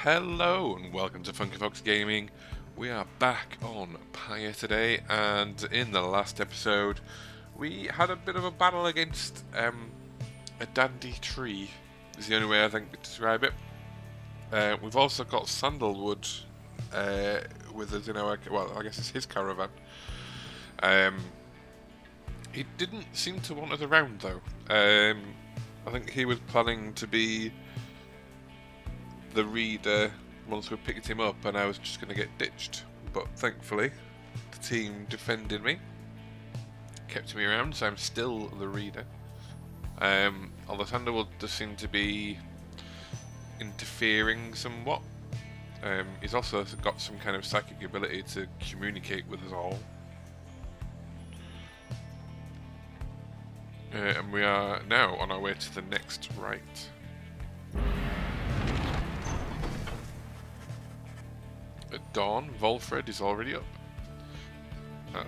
Hello and welcome to Funky Fox Gaming. We are back on Pyre today, and in the last episode we had a bit of a battle against a dandy tree, is the only way I think to describe it. We've also got Sandalwood with us in our, well, I guess it's his caravan. He didn't seem to want us around though. I think he was planning to be the reader once we picked him up, and I was just going to get ditched. But thankfully, the team defended me, kept me around, so I'm still the reader. Although Sandalwood does seem to be interfering somewhat. He's also got some kind of psychic ability to communicate with us all. And we are now on our way to the next rite. At dawn, Volfred is already up.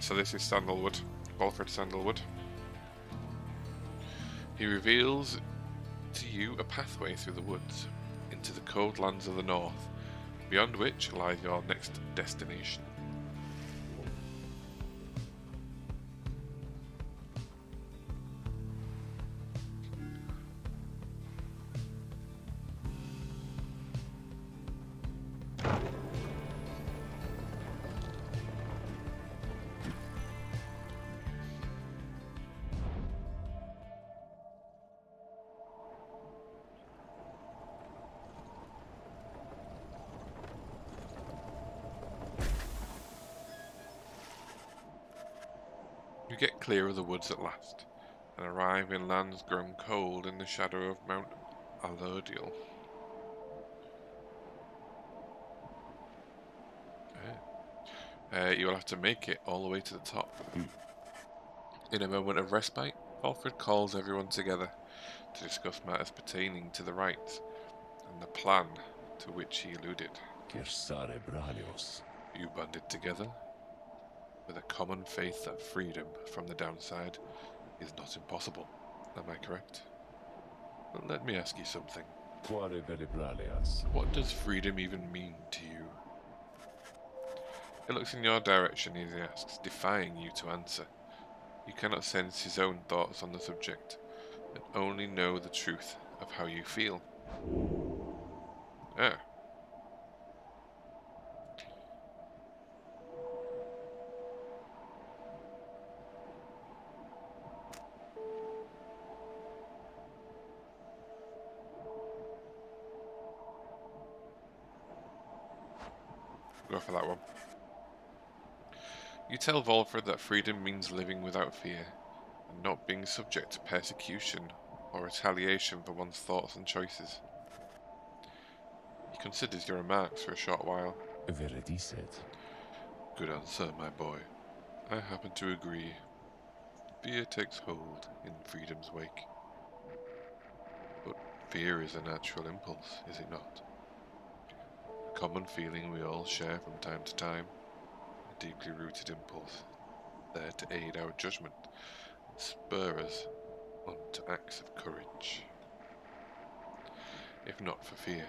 So this is Sandalwood. Volfred Sandalwood. He reveals to you a pathway through the woods into the cold lands of the north, beyond which lies your next destination. You get clear of the woods at last, and arrive in lands grown cold in the shadow of Mount Alodial. You will have to make it all the way to the top. In a moment of respite, Alfred calls everyone together to discuss matters pertaining to the rites and the plan to which he alluded. You banded together with a common faith that freedom from the downside is not impossible. Am I correct? But let me ask you something. What does freedom even mean to you? He looks in your direction as he asks, defying you to answer. You cannot sense his own thoughts on the subject, and only know the truth of how you feel. Ah. Go for that one. You tell Volfred that freedom means living without fear, and not being subject to persecution or retaliation for one's thoughts and choices. He considers your remarks for a short while. Good answer, my boy. I happen to agree. Fear takes hold in freedom's wake. But fear is a natural impulse, is it not? A common feeling we all share from time to time. A deeply rooted impulse, there to aid our judgment and spur us on to acts of courage. If not for fear,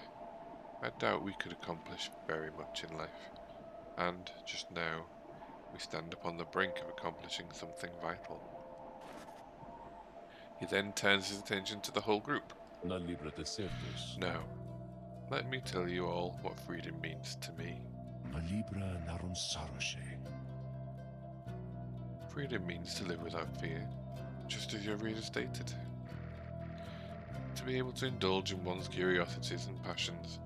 I doubt we could accomplish very much in life, and just now we stand upon the brink of accomplishing something vital. He then turns his attention to the whole group. Now, let me tell you all what freedom means to me. Freedom means to live without fear, just as your reader stated. To be able to indulge in one's curiosities and passions,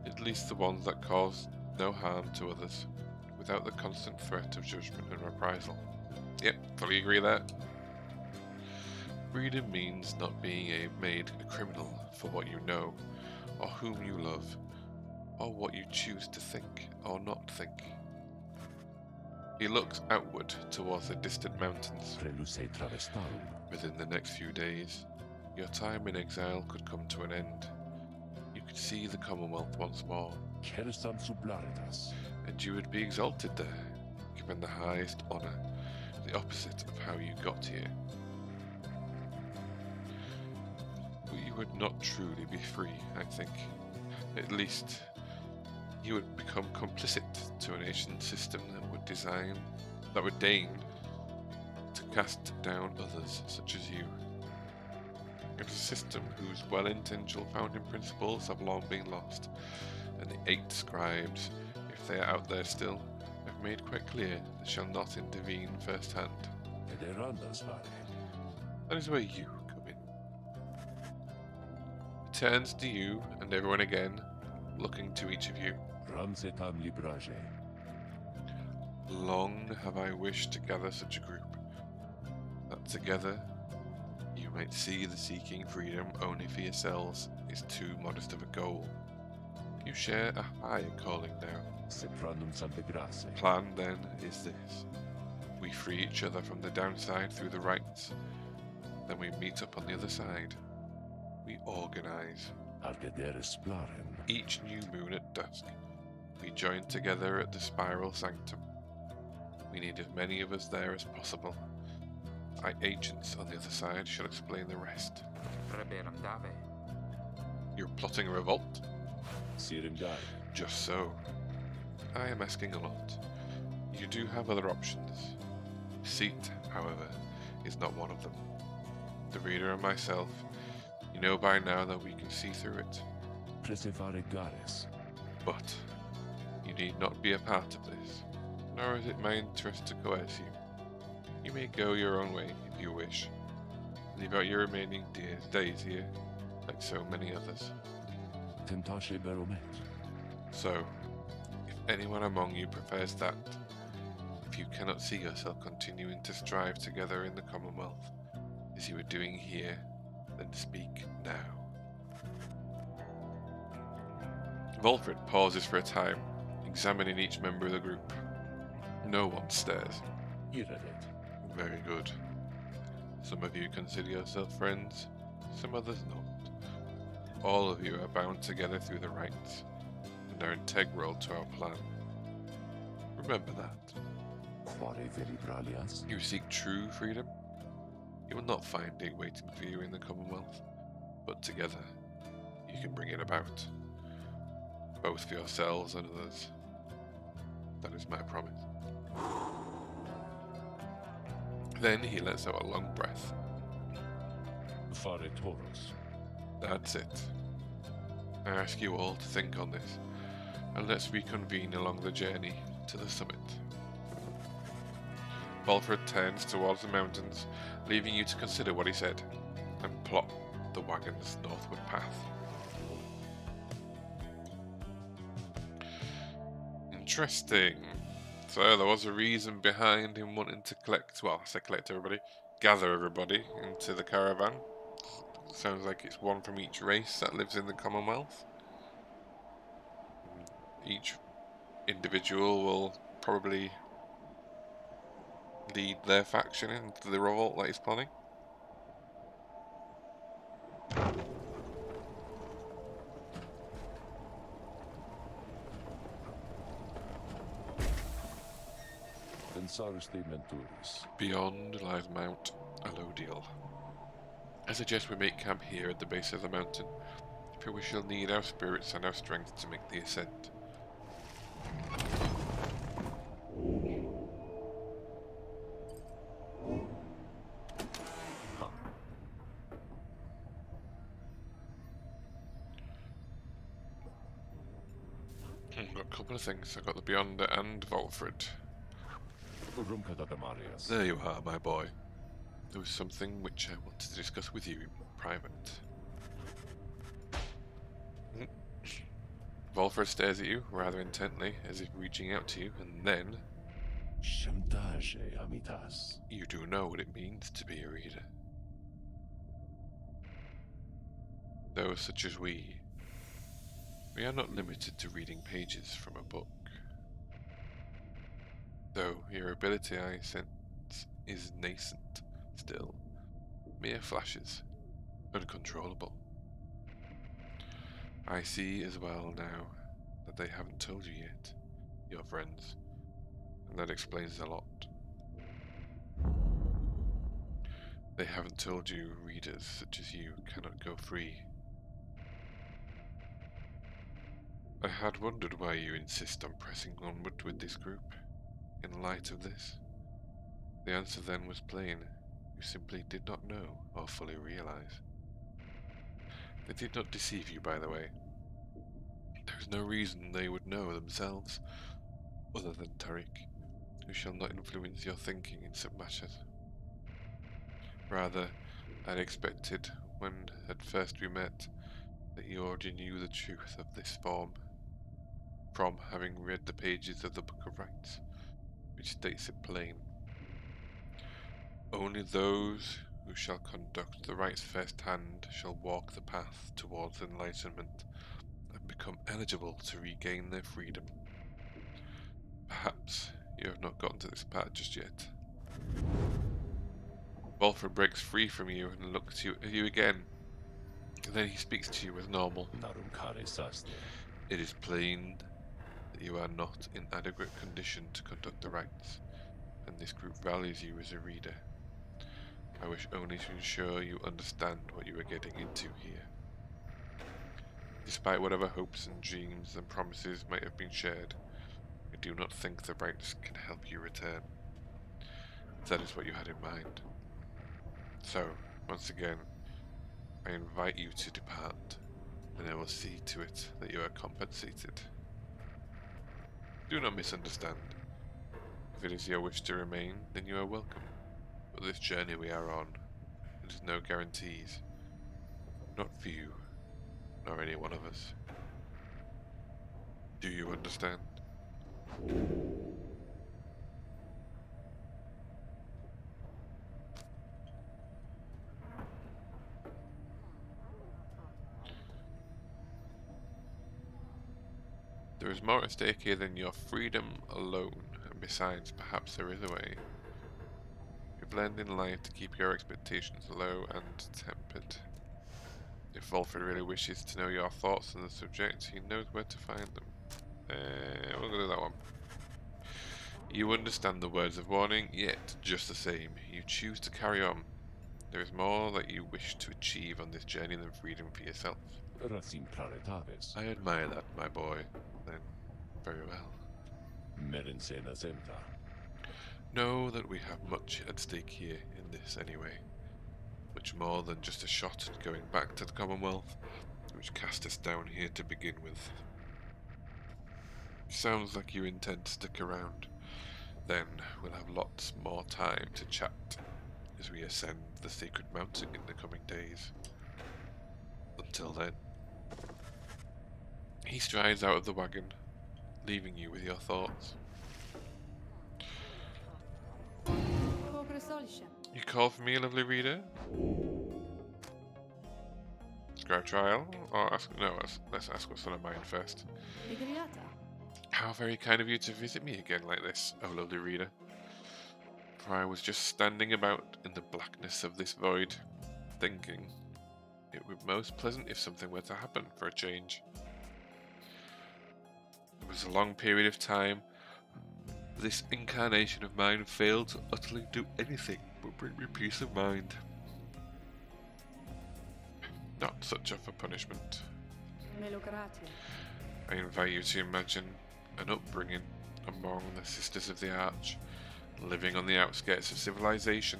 at least the ones that cause no harm to others, without the constant threat of judgment and reprisal. Yep, fully agree there. Freedom means not being made a criminal for what you know, or whom you love, or what you choose to think or not think. He looks outward towards the distant mountains. Within the next few days, your time in exile could come to an end. You could see the Commonwealth once more, and you would be exalted there, given the highest honour, the opposite of how you got here. But you would not truly be free, I think. At least, you would become complicit to a nation system that would deign to cast down others such as you. It is a system whose well-intentioned founding principles have long been lost, and the 8 scribes, if they are out there still, have made quite clear they shall not intervene firsthand. That is where you come in. He turns to you and everyone again, looking to each of you. Long have I wished to gather such a group, that together you might see the seeking freedom only for yourselves is too modest of a goal. You share a higher calling now. The plan then is this. We free each other from the downside through the rights, then we meet up on the other side. We organize. Each new moon at dusk, we join together at the Spiral Sanctum. We need as many of us there as possible. Our agents on the other side shall explain the rest. You're plotting a revolt? Just so. I am asking a lot. You do have other options. Deceit, however, is not one of them. The reader and myself, you know by now that we can see through it. But you need not be a part of this, nor is it my interest to coerce you. You may go your own way if you wish. Leave out your remaining days here, like so many others. So, if anyone among you prefers that, if you cannot see yourself continuing to strive together in the Commonwealth, as you are doing here, then speak now. Volfred pauses for a time, examining each member of the group. No one stares. Very good. Some of you consider yourself friends, some others not. All of you are bound together through the rights, and are integral to our plan. Remember that. You seek true freedom? You will not find it waiting for you in the Commonwealth, but together you can bring it about, both for yourselves and others. That is my promise. Then he lets out a long breath. That's it. I ask you all to think on this, and let's reconvene along the journey to the summit. Volfred turns towards the mountains, leaving you to consider what he said, and plot the wagon's northward path. Interesting. So there was a reason behind him wanting to gather everybody into the caravan. Sounds like it's one from each race that lives in the Commonwealth. Each individual will probably lead their faction into the revolt that he's planning. Beyond lies Mount Alodiel. I suggest we make camp here at the base of the mountain, for we shall need our spirits and our strength to make the ascent. I've got a couple of things. I've got the Beyonder and Volfred. There you are, my boy. There was something which I wanted to discuss with you in private. Volfred stares at you rather intently, as if reaching out to you, and then... You do know what it means to be a reader. Those such as we are not limited to reading pages from a book. Though your ability, I sense, is nascent still. Mere flashes, uncontrollable. I see as well now that they haven't told you yet, your friends, and that explains a lot. They haven't told you readers such as you cannot go free. I had wondered why you insist on pressing onward with this group. In light of this, the answer then was plain. You simply did not know or fully realize. They did not deceive you, by the way. There is no reason they would know themselves, other than Tariq, who shall not influence your thinking in such matters. Rather, I had expected, when at first we met, that you already knew the truth of this form, from having read the pages of the Book of Rites, which states it plain. Only those who shall conduct the rites firsthand shall walk the path towards enlightenment and become eligible to regain their freedom. Perhaps you have not gotten to this part just yet. Walford breaks free from you and looks at you again. Then he speaks to you as normal. It is plain that you are not in adequate condition to conduct the rites, and this group values you as a reader. I wish only to ensure you understand what you are getting into here. Despite whatever hopes and dreams and promises might have been shared, I do not think the rites can help you return. If that is what you had in mind. So, once again, I invite you to depart, and I will see to it that you are compensated. Do not misunderstand. If it is your wish to remain, then you are welcome. But this journey we are on, there is no guarantees. Not for you, nor any one of us. Do you understand? There is more at stake here than your freedom alone, and besides, perhaps there is a way. You blend in light to keep your expectations low and tempered. If Walford really wishes to know your thoughts on the subject, he knows where to find them. We'll go to that one. You understand the words of warning, yet, just the same, you choose to carry on. There is more that you wish to achieve on this journey than freedom for yourself. I admire that, my boy. Then, very well. Know that we have much at stake here in this anyway. Much more than just a shot at going back to the Commonwealth, which cast us down here to begin with. Sounds like you intend to stick around. Then we'll have lots more time to chat as we ascend the sacred mountain in the coming days. Until then. He strides out of the wagon, leaving you with your thoughts. You call for me, lovely reader? Scribe trial? Or ask, no, let's ask what's on my mind first. How very kind of you to visit me again like this, oh lovely reader. For I was just standing about in the blackness of this void, thinking it would be most pleasant if something were to happen for a change. It was a long period of time. This incarnation of mine failed to utterly do anything but bring me peace of mind. Not such of a punishment. I invite you to imagine an upbringing among the Sisters of the Arch, living on the outskirts of civilization.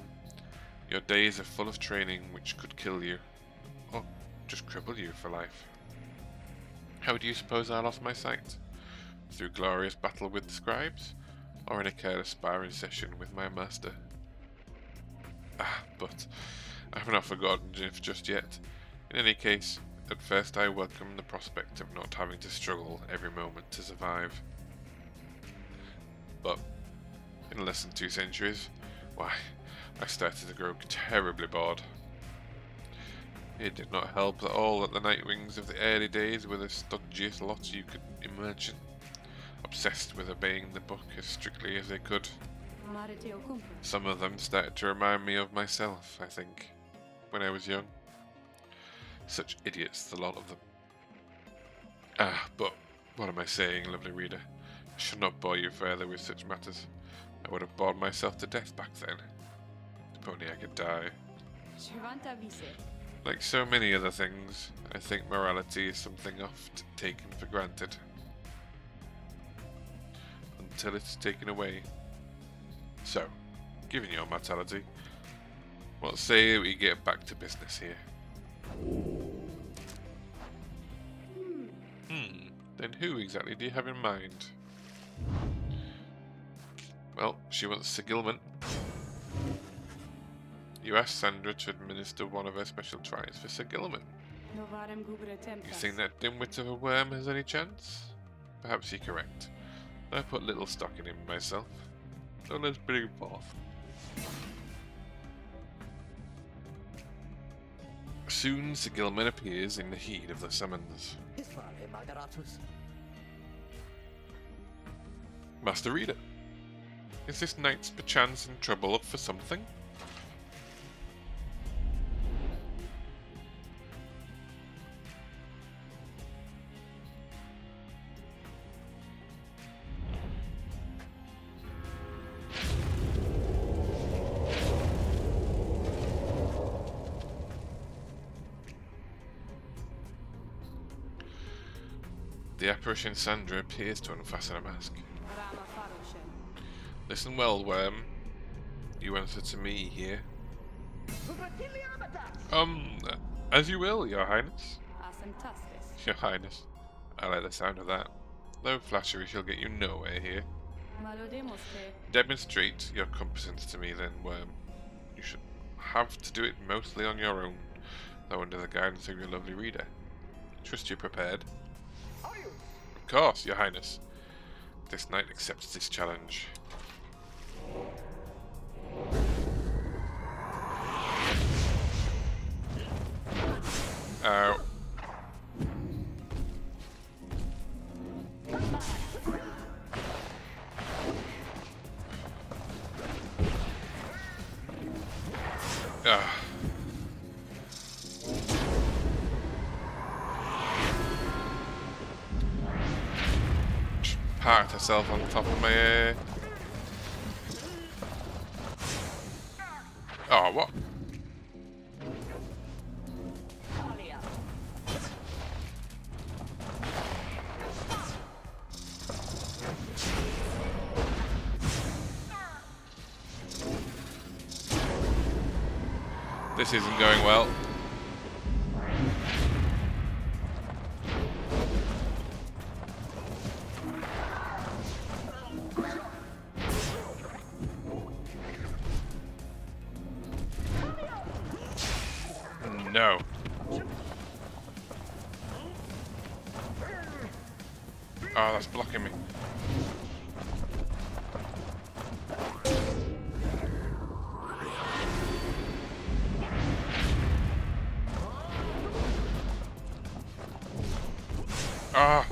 Your days are full of training which could kill you, or just cripple you for life. How do you suppose I lost my sight? Through glorious battle with the scribes, or in a careless sparring session with my master? But I have not forgotten Jinf just yet. In any case, at first I welcome the prospect of not having to struggle every moment to survive. But in less than 2 centuries, why, I started to grow terribly bored. It did not help at all that the Nightwings of the early days were the stodgiest lot you could imagine, obsessed with obeying the book as strictly as they could. Some of them started to remind me of myself, I think, when I was young. Such idiots, the lot of them. But what am I saying, lovely reader? I should not bore you further with such matters. I would have bored myself to death back then. If only I could die. Like so many other things, I think morality is something oft taken for granted. until it's taken away. So, given your mortality, what say we get back to business here? Then who exactly do you have in mind? Well, she wants Sir Gilman. You asked Sandra to administer one of her special tries for Sir Gilman. You think that dimwit of a worm has any chance? Perhaps you're correct. I put little stock in him myself. So let's bring him forth. Soon Sir Gilman appears in the heat of the summons. Master Reader, is this knight perchance in trouble for something? The apparition Sandra appears to unfasten a mask. Listen well, worm. You answer to me here. As you will, your highness. Your highness. I like the sound of that. Though flattery shall get you nowhere here. Demonstrate your competence to me then, worm. You should have to do it mostly on your own, though under the guidance of your lovely reader. Trust you're prepared. Of course, your highness. This knight accepts this challenge. Ow. Parked herself on top of my head. Oh, what? This isn't going well. No. Oh, that's blocking me. Ah.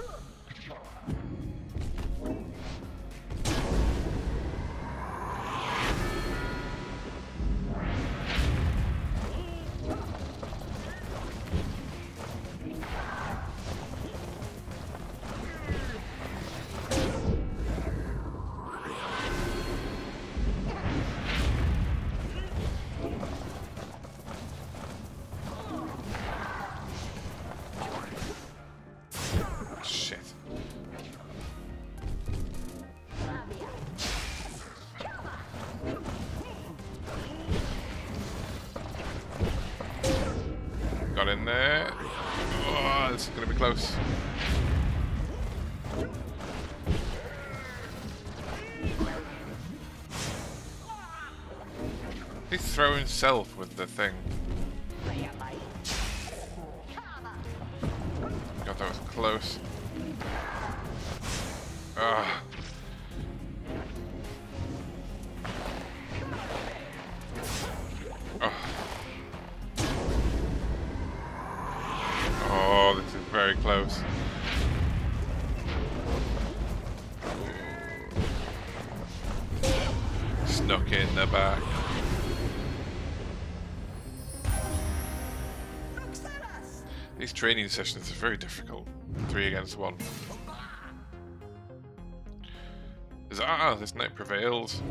Got in there. Oh, this is going to be close. He's throwing himself with the thing. God, that was close. Ah. Oh, this is very close. Snuck in the back. These training sessions are very difficult. 3 against 1. This knight prevails.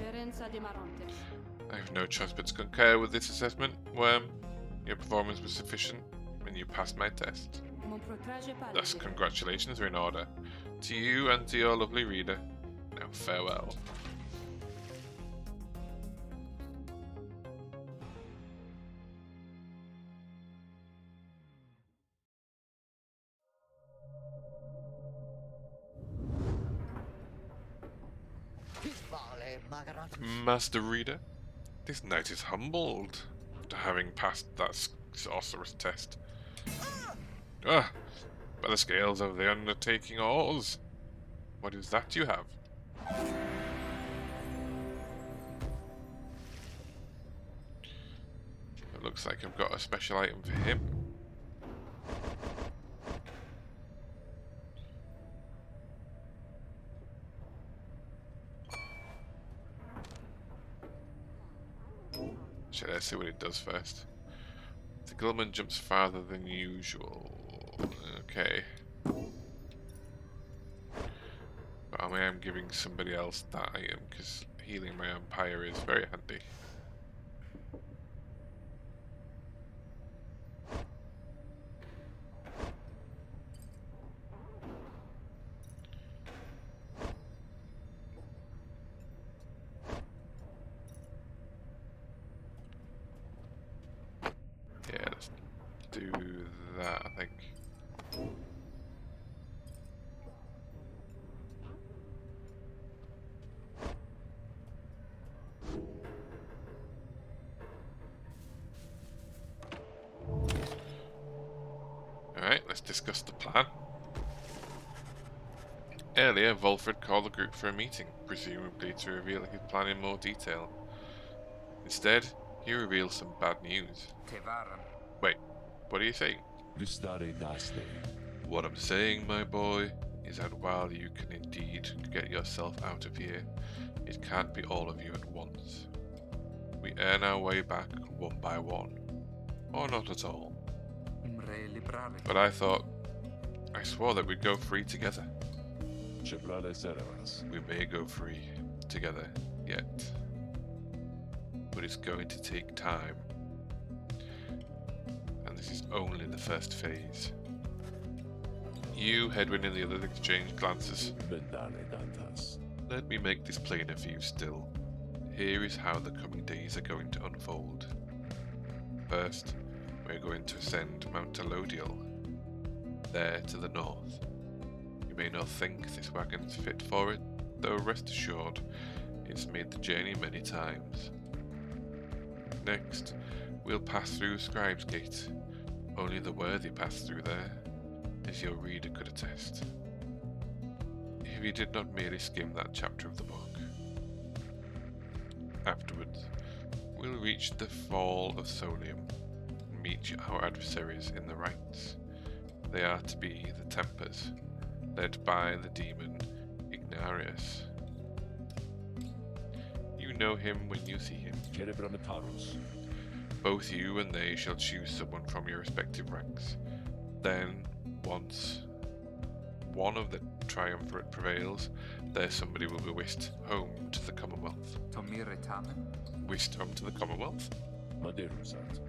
I have no choice but to concur with this assessment, Worm. Your performance was sufficient, and you passed my test. Thus, congratulations are in order. To you and to your lovely reader. Now farewell. Master Reader, this knight is humbled after having passed that sorcerer's test. Ah, by the scales of the undertaking oars. What is that you have? It looks like I've got a special item for him. Let's see what it does first. The Gilman jumps farther than usual. Okay. But I am giving somebody else that item because healing my own Pyre is very handy. Yeah, let's do that, I think. Alright, let's discuss the plan. Earlier, Volfred called the group for a meeting, presumably to reveal his plan in more detail. Instead, he reveals some bad news. Wait, what are you saying? What I'm saying, my boy, is that while you can indeed get yourself out of here, it can't be all of you at once. We earn our way back one by one, or not at all. But I swore that we'd go free together. We may go free together yet, but it's going to take time. And this is only the first phase. You, Hedwyn, and the others exchange glances. Let me make this plainer for you still. Here is how the coming days are going to unfold. First, we're going to ascend Mount Telodiel, there to the north. You may not think this wagon's fit for it, though rest assured, it's made the journey many times. Next, we'll pass through Scribe's Gate. Only the worthy pass through there, as your reader could attest, if he did not merely skim that chapter of the book. Afterwards, we'll reach the Fall of Solium and meet our adversaries in the rites. They are to be the Tempers, led by the demon Ignarius. You know him when you see him. Both you and they shall choose someone from your respective ranks. Then, once one of the triumvirate prevails, there somebody will be whisked home to the Commonwealth. Whisked home to the Commonwealth?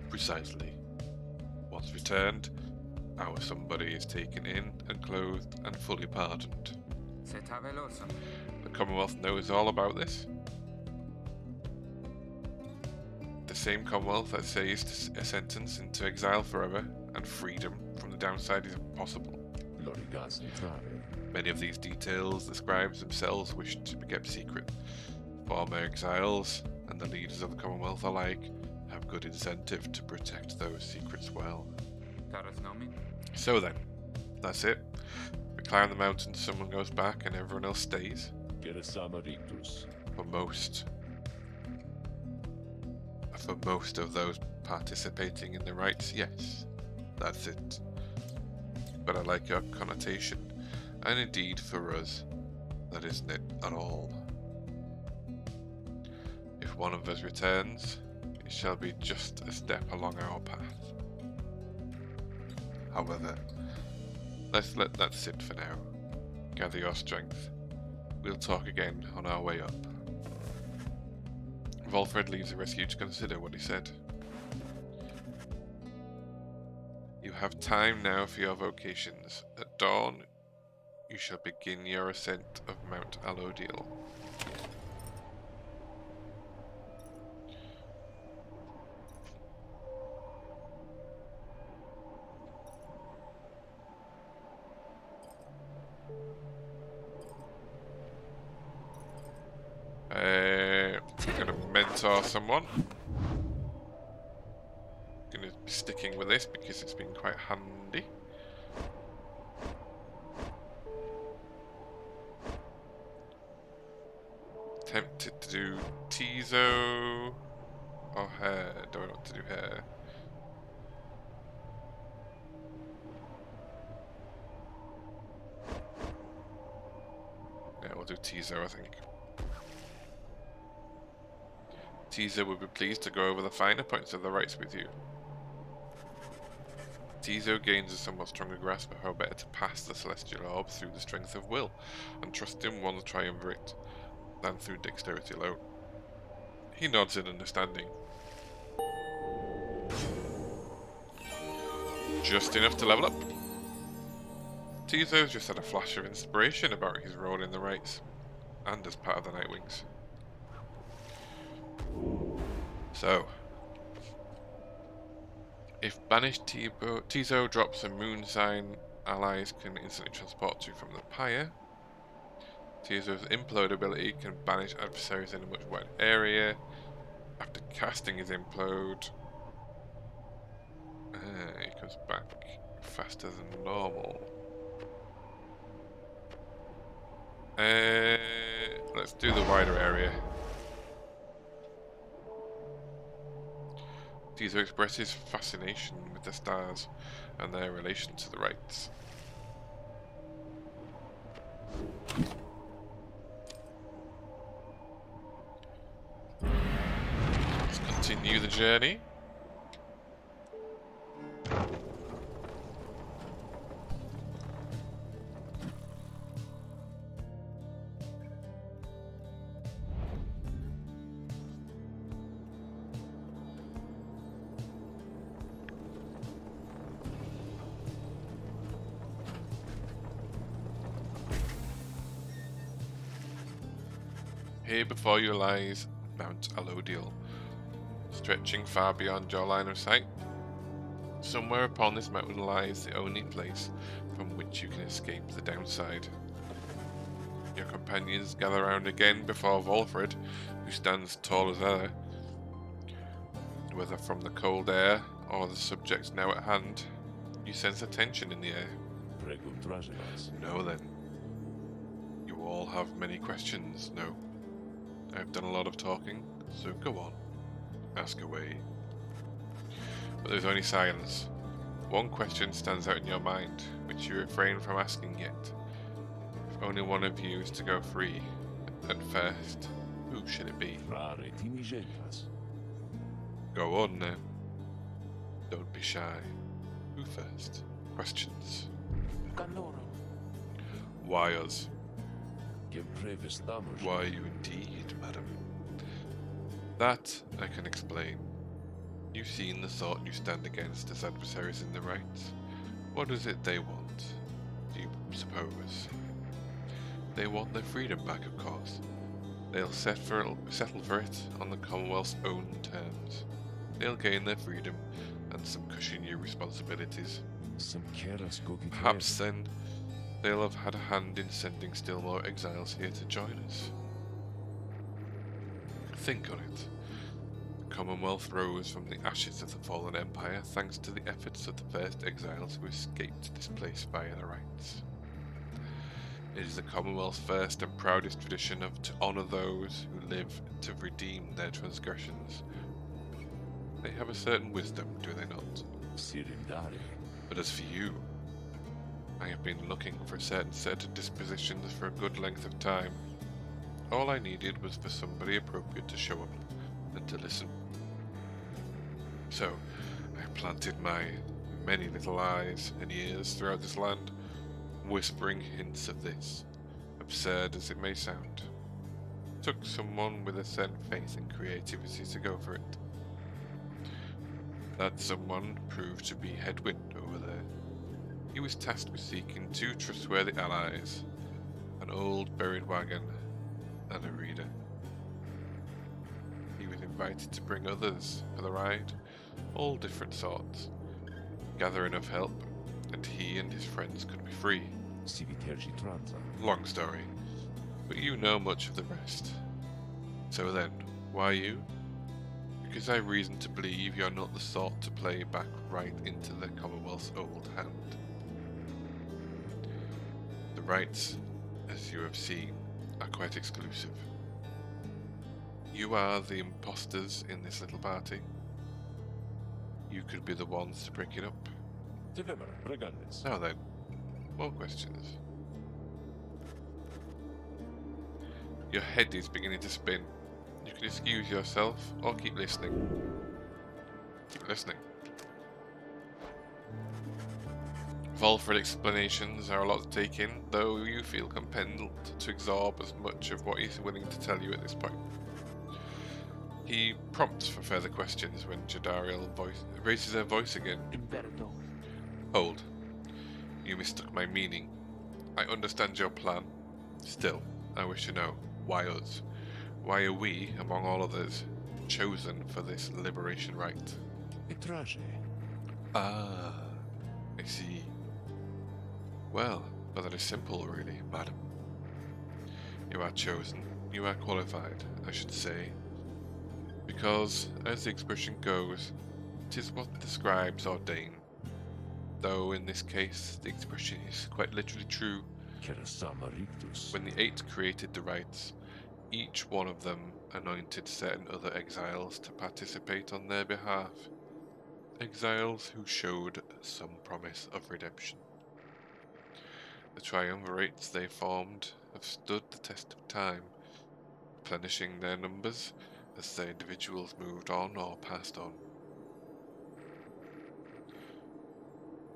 Precisely. Once returned, our somebody is taken in and clothed and fully pardoned. The Commonwealth knows all about this. The same Commonwealth that says a sentence into exile forever and freedom from the downside is impossible. Many of these details the scribes themselves wish to be kept secret. Former exiles and the leaders of the Commonwealth alike have good incentive to protect those secrets well. So then, that's it. We climb the mountain, someone goes back and everyone else stays. For most of those participating in the rites, yes, that's it. But I like your connotation, and indeed for us, that isn't it at all. If one of us returns, it shall be just a step along our path. However, let's let that sit for now. Gather your strength. We'll talk again on our way up. Volfred leaves the rescue to consider what he said. You have time now for your vocations. At dawn, you shall begin your ascent of Mount Alodiel. I'm gonna mentor someone. Gonna be sticking with this because it's been quite handy. Tempted to do Tizo or hair. Don't know what to do hair. Yeah, we'll do Tizo, I think. Tizo would be pleased to go over the finer points of the rites with you. Tizo gains a somewhat stronger grasp of how better to pass the celestial orb through the strength of will, and trust in one's triumvirate, than through dexterity alone. He nods in understanding. Just enough to level up. Tizo's just had a flash of inspiration about his role in the rites, and as part of the Nightwings. So, if banished Tizo drops a moon sign, allies can instantly transport to from the Pyre. Tizo's implode ability can banish adversaries in a much wider area. After casting his implode, he comes back faster than normal. Let's do the wider area. Tizo expresses fascination with the stars and their relation to the rites. Let's continue the journey. Here before you lies Mount Alodiel, stretching far beyond your line of sight. Somewhere upon this mountain lies the only place from which you can escape the downside. Your companions gather round again before Volfred, who stands tall as ever. Whether from the cold air or the subject now at hand, you sense a tension in the air. No then. You all have many questions, no? I've done a lot of talking, so go on. Ask away. But there's only silence. One question stands out in your mind, which you refrain from asking yet. If only one of you is to go free, at first, who should it be? Go on now. Don't be shy. Who first? Questions. Why us? Why you indeed, madam? That I can explain. You've seen the sort you stand against as adversaries in the rites. What is it they want, do you suppose? They want their freedom back, of course. They'll settle for it on the Commonwealth's own terms. They'll gain their freedom and some cushiony responsibilities. Perhaps then they'll have had a hand in sending still more exiles here to join us. Think on it. The Commonwealth rose from the ashes of the fallen empire thanks to the efforts of the first exiles who escaped this place via the rites. It is the Commonwealth's first and proudest tradition to honour those who live to redeem their transgressions. They have a certain wisdom, do they not? But as for you, I have been looking for a certain set of dispositions for a good length of time. All I needed was for somebody appropriate to show up and to listen. So, I planted my many little eyes and ears throughout this land, whispering hints of this, absurd as it may sound. Took someone with a certain faith and creativity to go for it. That someone proved to be Headwind over there. He he was tasked with seeking two trustworthy allies, an old buried wagon and a reader. He was invited to bring others for the ride, all different sorts, gather enough help, and he and his friends could be free. Long story, but you know much of the rest. So then, why you? Because I have reason to believe you're not the sort to play back right into the Commonwealth's old hand. The rights, as you have seen, are quite exclusive. You are the imposters in this little party. You could be the ones to break it up. Now then, more questions. Your head is beginning to spin. You can excuse yourself or keep listening. Keep listening. Volfred explanations are a lot to take in, though you feel compelled to absorb as much of what he's willing to tell you at this point. He prompts for further questions when Jadariel raises her voice again. Hold. You mistook my meaning. I understand your plan. Still, I wish to know, why us? Why are we, among all others, chosen for this liberation rite? Ah, I see. Well, that is simple, really, madam. You are chosen, you are qualified, I should say, because, as the expression goes, 'tis what the scribes ordain. Though in this case, the expression is quite literally true. When the Eight created the rites, each one of them anointed certain other exiles to participate on their behalf. Exiles who showed some promise of redemption. The triumvirates they formed have stood the test of time, replenishing their numbers as their individuals moved on or passed on.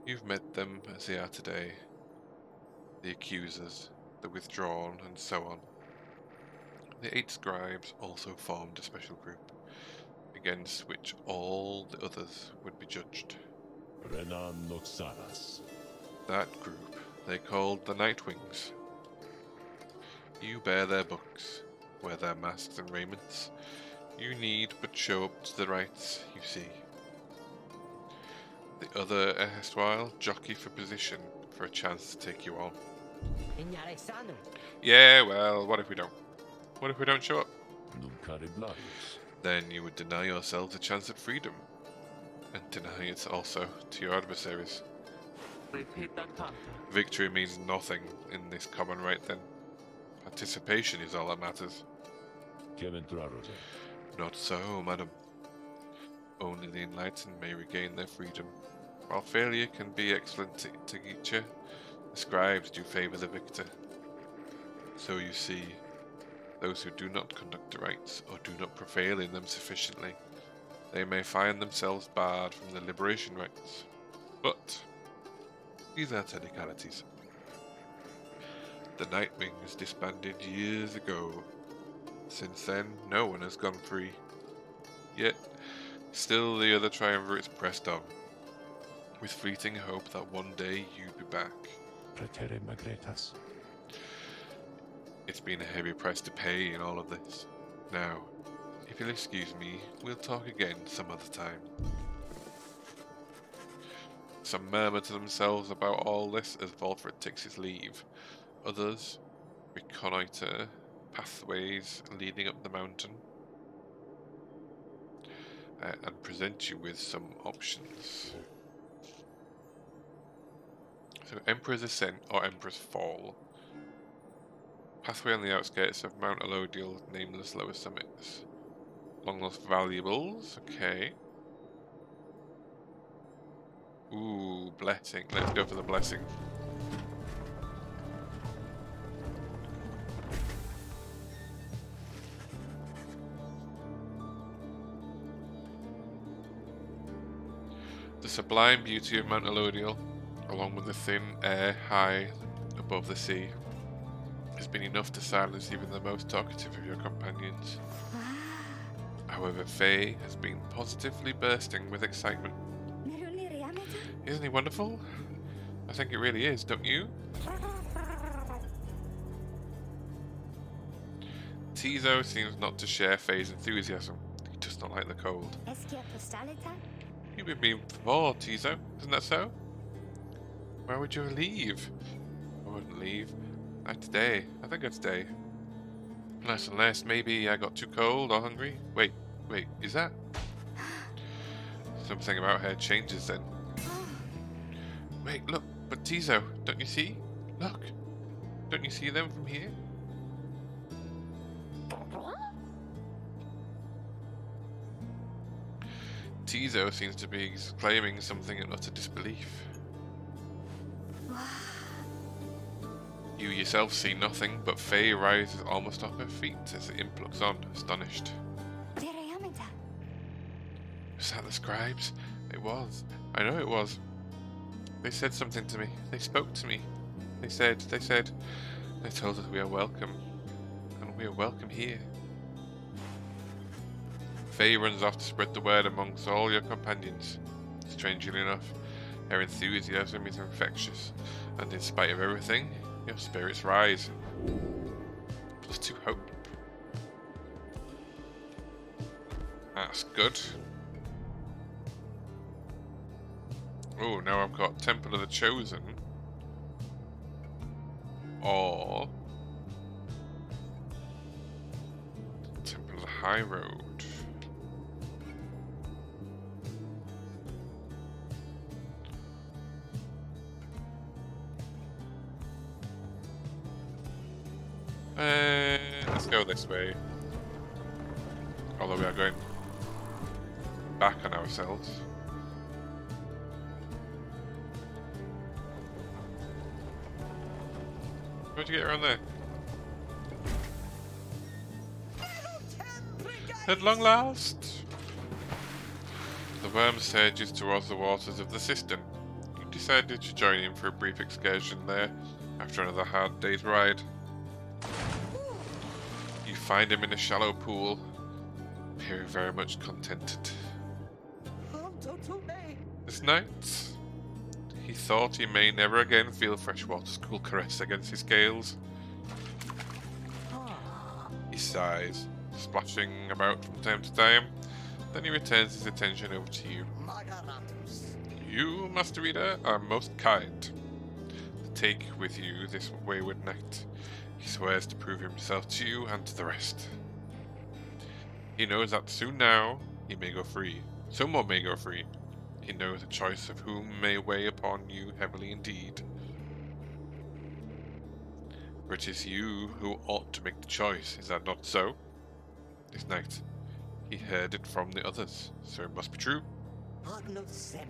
You've met them as they are today, the accusers, the withdrawn, and so on. The 8 scribes also formed a special group, against which all the others would be judged. That group they called the Nightwings. You bear their books, wear their masks and raiments. You need but show up to the rites, you see. The other erstwhile jockey for position, for a chance to take you on. Yeah, well, what if we don't? What if we don't show up? Then you would deny yourselves a chance at freedom, and deny it also to your adversaries. Victory means nothing in this common rite then. Participation is all that matters. Not so, madam. Only the enlightened may regain their freedom. While failure can be excellent to teacher, the scribes do favour the victor. So you see, those who do not conduct the rites, or do not prevail in them sufficiently, they may find themselves barred from the liberation rites. But these are technicalities. The Nightwings disbanded years ago. Since then, no one has gone free. Yet, still the other triumvirates pressed on, with fleeting hope that one day you'd be back. It's been a heavy price to pay in all of this. Now, if you'll excuse me, we'll talk again some other time. Some murmur to themselves about all this as Volfred takes his leave. Others reconnoitre pathways leading up the mountain and present you with some options. So Emperor's Ascent or Emperor's Fall. Pathway on the outskirts of Mount Elodial, nameless lower summits. Long lost valuables, okay. Ooh, blessing. Let's go for the blessing. The sublime beauty of Mount Elodial, along with the thin air high above the sea, has been enough to silence even the most talkative of your companions. However, Faye has been positively bursting with excitement. Isn't he wonderful? I think it really is, don't you? Tizo seems not to share Faye's enthusiasm. He does not like the cold. You've been mean before, Tizo, isn't that so? Why would you leave? I wouldn't leave. I'd stay. I think I'd stay. Unless maybe I got too cold or hungry. Wait, is that? Something about her changes then. Wait, look, but Tizo, don't you see? Look, don't you see them from here? Tizo seems to be exclaiming something in utter disbelief. You yourself see nothing, but Faye rises almost off her feet as the imp looks on, astonished. Was that the scribes? It was. I know it was. They said something to me. They spoke to me. They told us we are welcome. And we are welcome here. Faye runs off to spread the word amongst all your companions. Strangely enough, her enthusiasm is infectious, and in spite of everything, your spirits rise. +2 hope. That's good. Oh, now I've got Temple of the Chosen. Or Temple of the High Road. Let's go this way. Although we are going back on ourselves. How'd you get around there? At long last! The worm surges towards the waters of the cistern. You decided to join him for a brief excursion there after another hard day's ride. You find him in a shallow pool, appearing very much contented. This night, he thought he may never again feel freshwater's cool caress against his scales. He sighs, splashing about from time to time, then he returns his attention over to you. You, Master Reader, are most kind to take with you this wayward night. He swears to prove himself to you and to the rest. He knows that soon now he may go free. Someone may go free. He knows the choice of whom may weigh upon you heavily indeed. For it is you who ought to make the choice, is that not so? This night he heard it from the others, so it must be true.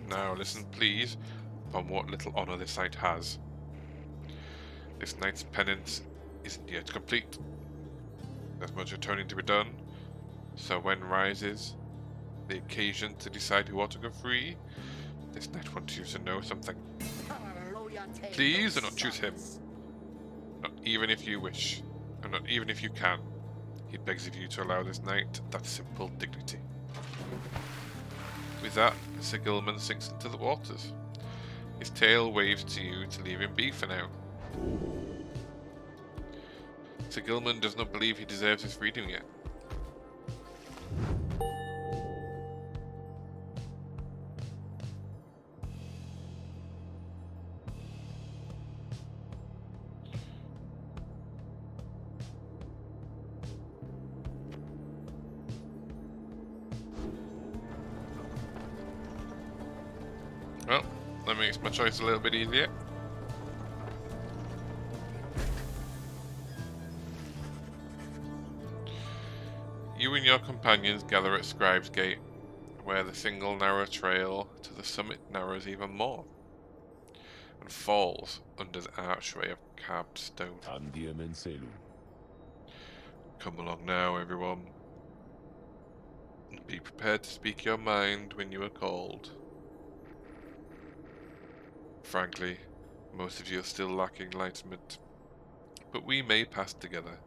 Now listen, please, upon what little honour this night has. This night's penance isn't yet complete. There's much atoning to be done, so when rises the occasion to decide who ought to go free, this night wants you to know something. Please do not choose him. Not even if you wish, and not even if you can. He begs of you to allow this knight that simple dignity. With that, Sir Gilman sinks into the waters. His tail waves to you to leave him be for now. Sir Gilman does not believe he deserves his freedom yet. Well, that makes my choice a little bit easier. You and your companions gather at Scribe's Gate, where the single narrow trail to the summit narrows even more, and falls under the archway of carved stone. Come along now, everyone. Be prepared to speak your mind when you are called. Frankly, most of you are still lacking enlightenment, but we may pass together.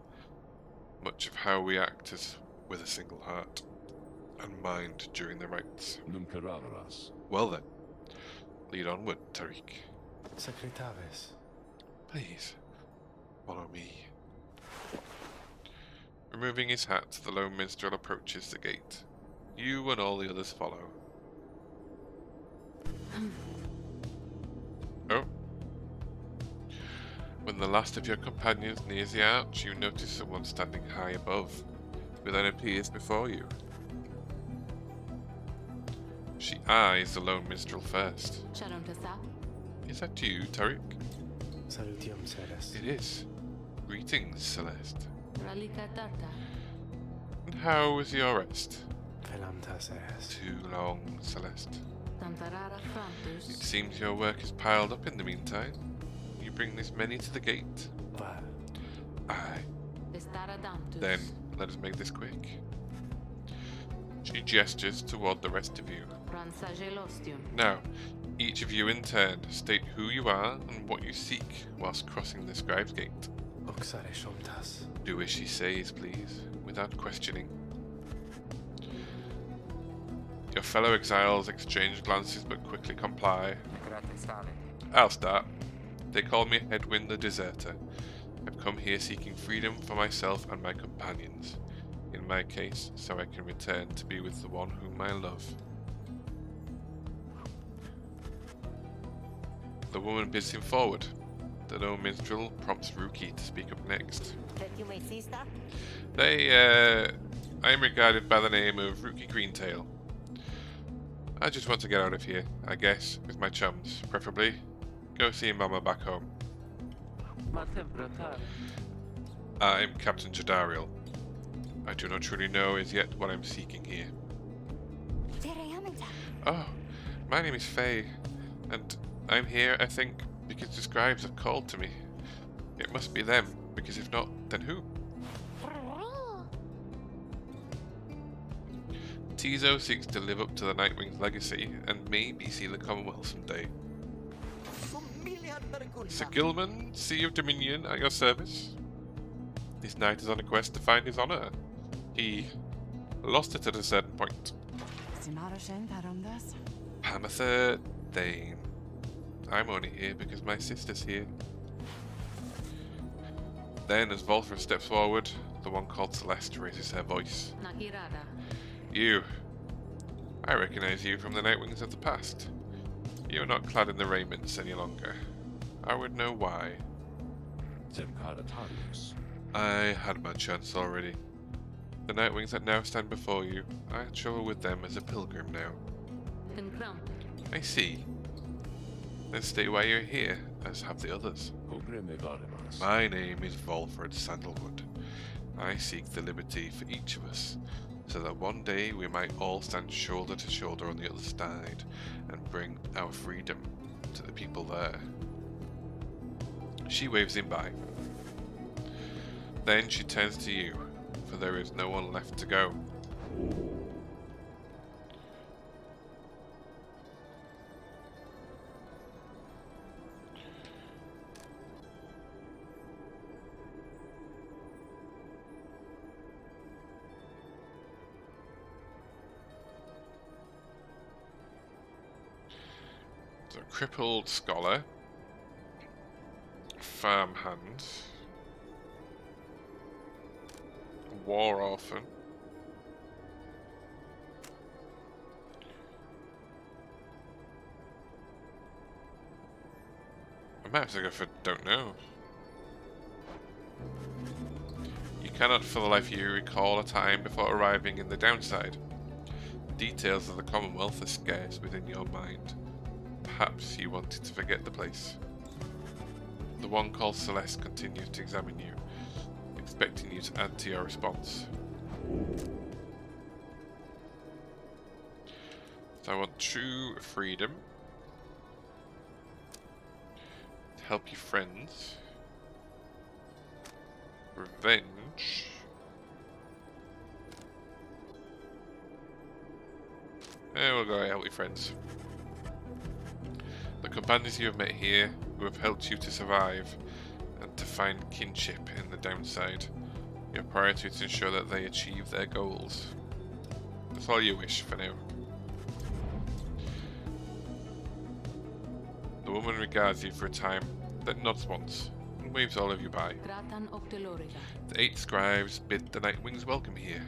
Much of how we act is with a single heart and mind during the rites. Well then, lead onward, Tariq. Secretaves. Please, follow me. Removing his hat, the lone minstrel approaches the gate. You and all the others follow. Oh. When the last of your companions nears the arch, you notice someone standing high above, who then appears before you. She eyes the lone minstrel first. Is that you, Tariq? Salutium, Celeste. It is. Greetings, Celeste. And how was your rest? Velamta, Celeste. Too long, Celeste. It seems your work is piled up in the meantime. You bring this many to the gate? Well. Aye. Then, let us make this quick. She gestures toward the rest of you. Now, each of you in turn, state who you are and what you seek whilst crossing the scribe's gate. Oxare Shomtas. Do as she says, please, without questioning. Your fellow exiles exchange glances but quickly comply. I'll start. They call me Hedwin the Deserter. I've come here seeking freedom for myself and my companions. In my case, so I can return to be with the one whom I love. The woman bids him forward. The lone minstrel prompts Ruki to speak up next. I am regarded by the name of Ruki Greentail. I just want to get out of here, I guess, with my chums, preferably. Go see Mama back home. I'm Captain Jadariel. I do not truly know as yet what I'm seeking here. Oh, my name is Faye, and I'm here, I think, because the scribes have called to me. It must be them, because if not, then who? Tizo seeks to live up to the Nightwing's legacy, and maybe see the Commonwealth someday. Sir Gilman, Sea of Dominion, at your service. This knight is on a quest to find his honour. He lost it at a certain point. Pamatha Thane. I'm only here because my sister's here. Then, as Volfra steps forward, the one called Celeste raises her voice. You. I recognize you from the Nightwings of the past. You're not clad in the raiments any longer. I would know why. I had my chance already. The Nightwings that now stand before you, I travel with them as a pilgrim now. I see. Then stay while you're here, as have the others. My name is Volfred Sandalwood. I seek the liberty for each of us, so that one day we might all stand shoulder to shoulder on the other side, and bring our freedom to the people there. She waves him by. Then she turns to you, for there is no one left to go. So, crippled scholar, farmhand, war orphan, I might have to go for don't know. You cannot for the life of you recall a time before arriving in the downside. Details of the Commonwealth are scarce within your mind. Perhaps you wanted to forget the place. The one called Celeste continues to examine you, expecting you to add to your response. So I want true freedom, to help your friends, revenge, and we'll go help your friends. The companions you have met here, who have helped you to survive, and to find kinship in the downside. Your priority is to ensure that they achieve their goals. That's all you wish for now. The woman regards you for a time, then nods once, and waves all of you by. The 8 scribes bid the Nightwings welcome here.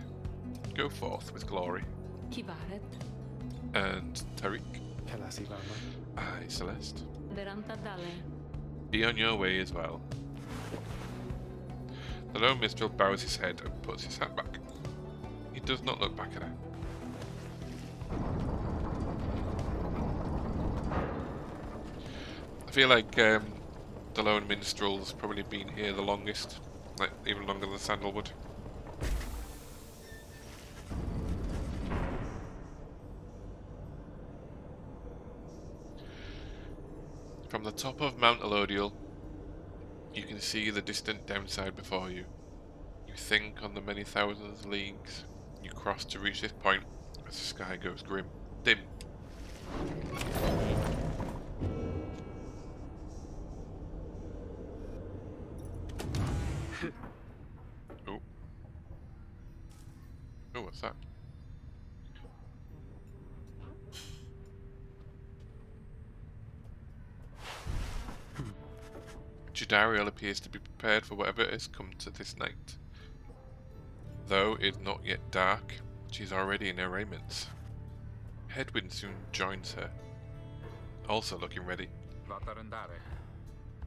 Go forth with glory. And Tariq. Aye, Celeste. Be on your way as well. The lone minstrel bows his head and puts his hat back. He does not look back at her. I feel like the lone minstrel's probably been here the longest, like even longer than Sandalwood. From the top of Mount Elodial, you can see the distant downside before you. You think on the many thousands of leagues you cross to reach this point as the sky goes dim. Oh. Oh, what's that? Jadariel appears to be prepared for whatever has come to this night. Though it's not yet dark, she's already in her raiments. Hedwyn soon joins her, also looking ready.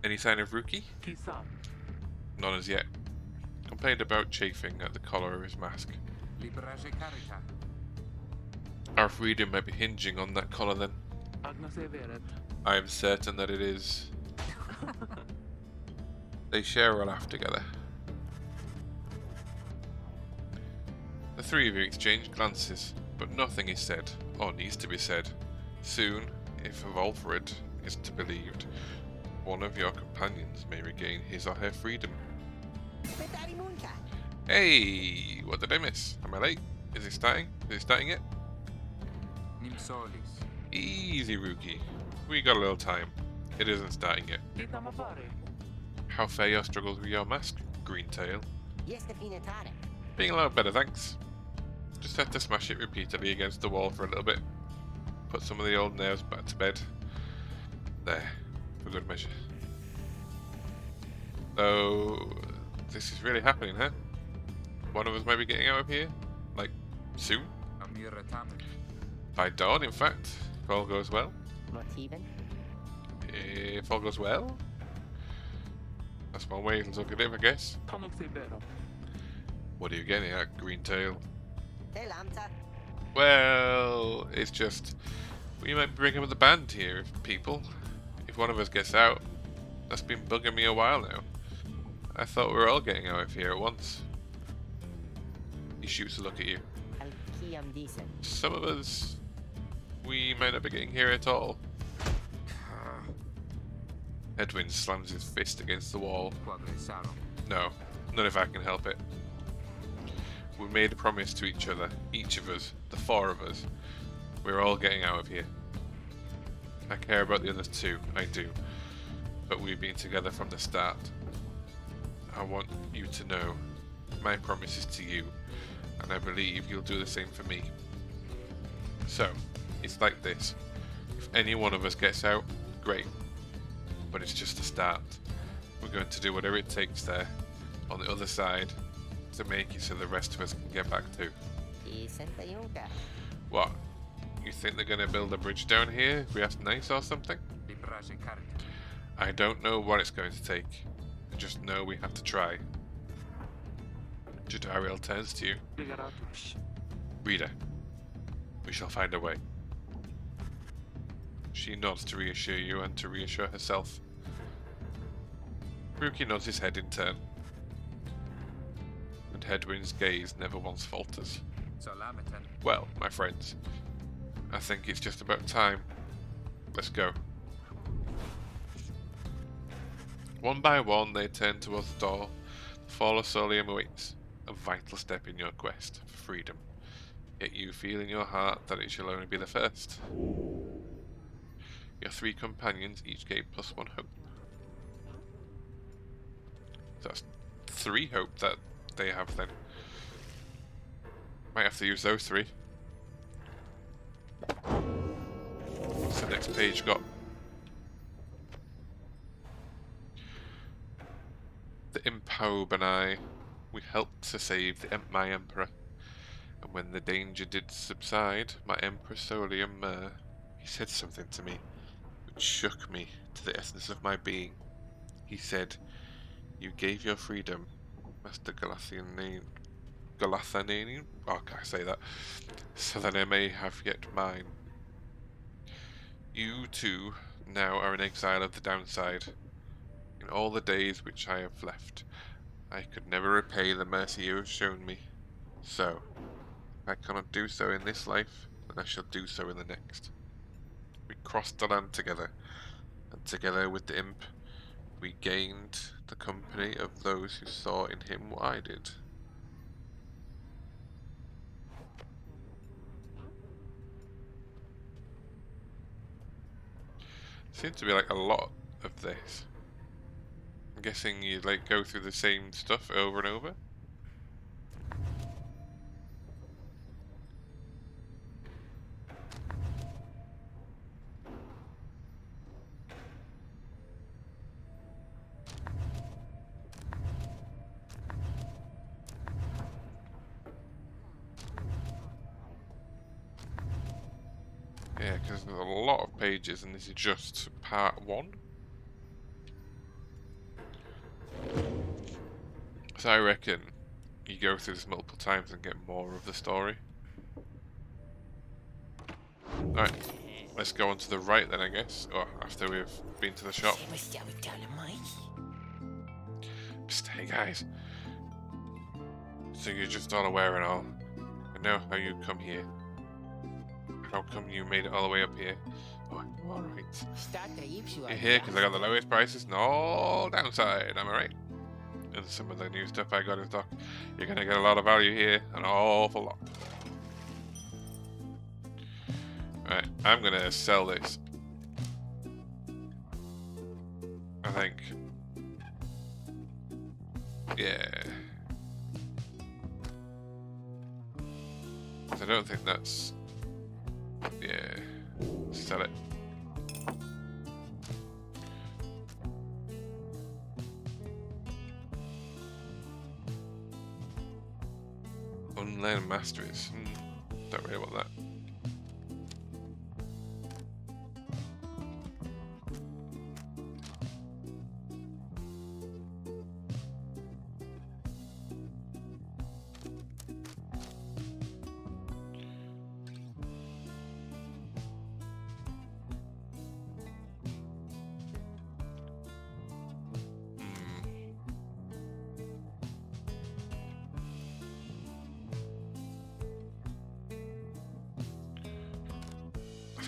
Any sign of Rookie? None as yet. Complained about chafing at the collar of his mask. Our freedom might be hinging on that collar then. I am certain that it is. They share a laugh together. The three of you exchange glances, but nothing is said, or needs to be said. Soon, if Volfred is to be believed, one of your companions may regain his or her freedom. Hey, what did I miss? Am I late? Is it starting? Is it starting yet? Easy, Rookie. We got a little time. It isn't starting yet. How fare your struggles with your mask, Greentail? Being a lot better, thanks. Just had to smash it repeatedly against the wall for a little bit. Put some of the old nerves back to bed. There, for good measure. So, this is really happening, huh? One of us might be getting out of here? Like, soon? By dawn, in fact, if all goes well. If all goes well? That's one way to look at it, I guess. What are you getting at, Greentail? Well, it's just we might bring up the band here, if people. If one of us gets out, that's been bugging me a while now. I thought we were all getting out of here at once. He shoots a look at you. Some of us, we might not be getting here at all. Edwin slams his fist against the wall. No, not if I can help it. We made a promise to each other, each of us, the 4 of us. We're all getting out of here. I care about the others too, I do. But we've been together from the start. I want you to know my promise is to you, and I believe you'll do the same for me. So, it's like this. If any one of us gets out, great. But it's just a start. We're going to do whatever it takes there, on the other side, to make it so the rest of us can get back too. What? You think they're going to build a bridge down here if we ask nice or something? I don't know what it's going to take. I just know we have to try. Jadariel turns to you. Reader, we shall find a way. She nods to reassure you and to reassure herself. Rookie nods his head in turn. And Hedwyn's gaze never once falters. Well, my friends, I think it's just about time. Let's go. One by one they turn towards the door. The fall of Solium awaits, a vital step in your quest for freedom. Yet you feel in your heart that it shall only be the first. Your 3 companions each gain +1 hope. That's 3 hope that they have then. Might have to use those 3. What's the next page got? Imp Hobe and I, we helped to save my Emperor, and when the danger did subside, my Emperor Solium, he said something to me which shook me to the essence of my being. He said, "You gave your freedom, Master Galathananian, oh, can I say that? So that I may have yet mine. You too now are in exile of the downside. In all the days which I have left, I could never repay the mercy you have shown me. So, if I cannot do so in this life, then I shall do so in the next." We crossed the land together, and together with the imp, we gained the company of those who saw in him what I did. Seems to be like a lot of this. I'm guessing you like go through the same stuff over and over. Yeah, because there's a lot of pages and this is just part 1. So I reckon you go through this multiple times and get more of the story. Alright, let's go on to the right then, I guess. Or after we've been to the shop. Psst, hey guys. So you're just all aware and all. I know how you come here. How come you made it all the way up here? Oh, alright. You're here because I got the lowest prices and all downside, am I right? And some of the new stuff I got in stock. You're gonna get a lot of value here, an awful lot. Right, I'm gonna sell this. I think. Yeah. I don't think that's... Yeah. Sell it. Unlearned masteries. Don't really want that.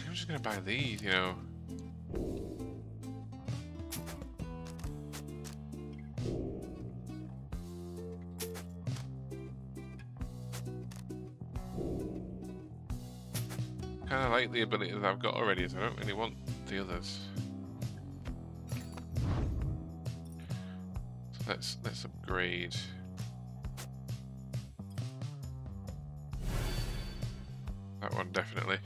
I'm just gonna buy these, you know. Kinda like the abilities I've got already, so I don't really want the others. So let's upgrade. That one definitely.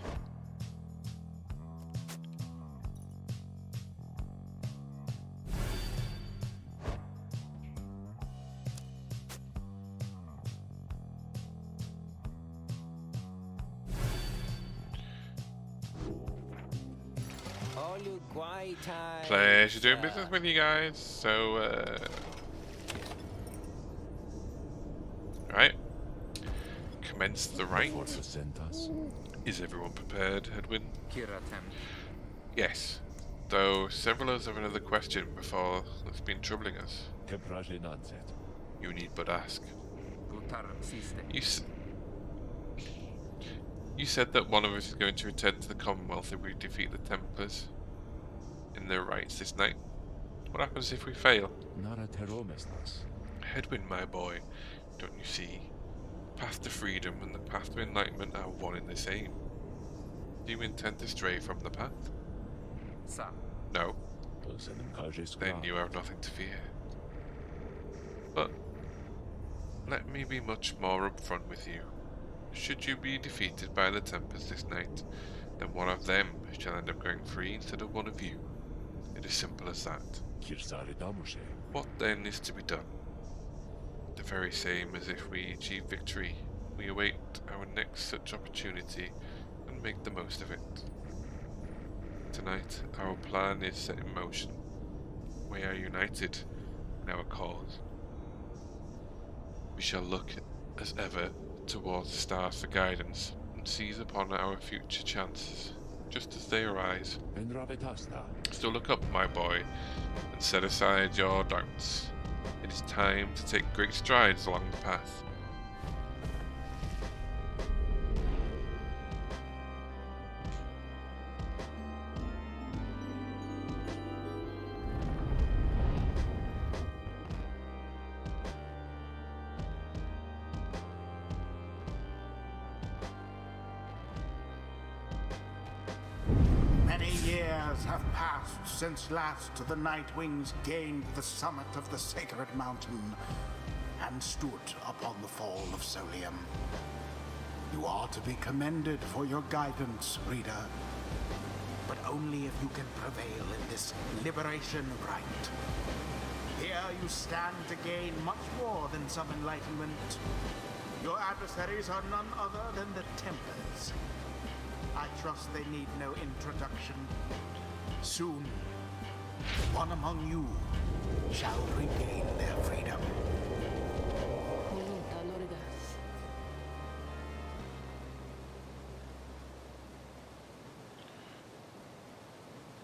Pleasure doing business with you guys. So, right. Commence the rite. Is everyone prepared, Edwin? Yes. Though several of us have another question before that's been troubling us. You need but ask. You said that one of us is going to return to the Commonwealth if we defeat the Templars in their rites this night. What happens if we fail? Edwin, my boy, don't you see? The path to freedom and the path to enlightenment are one and the same. Do you intend to stray from the path? No. Then you have nothing to fear. But let me be much more upfront with you. Should you be defeated by the Templars this night, then one of them shall end up going free instead of one of you. It is simple as that. What then is to be done? very same as if we achieve victory. We await our next such opportunity and make the most of it. Tonight, our plan is set in motion. We are united in our cause. We shall look, as ever, towards the stars for guidance and seize upon our future chances, just as they arise. So look up, my boy, and set aside your doubts. It is time to take great strides along the path. Many years have passed since last the Nightwings gained the summit of the sacred mountain and stood upon the fall of Solium. You are to be commended for your guidance, reader, but only if you can prevail in this liberation rite. Here you stand to gain much more than some enlightenment. Your adversaries are none other than the Templars. I trust they need no introduction. Soon, one among you shall regain their freedom.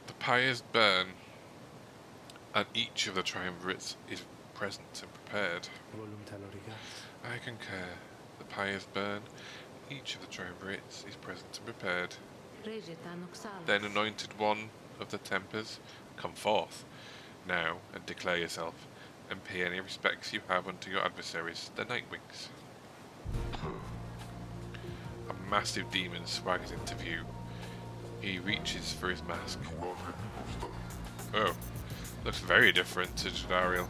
The pyres burn, and each of the triumvirates is present and prepared. I concur. The pyres burn. Each of the triumvirates is present and prepared. Then, anointed one of the Tempers, come forth now and declare yourself, and pay any respects you have unto your adversaries, the Nightwings. A massive demon swaggers into view. He reaches for his mask. Oh, looks very different to Jadariel.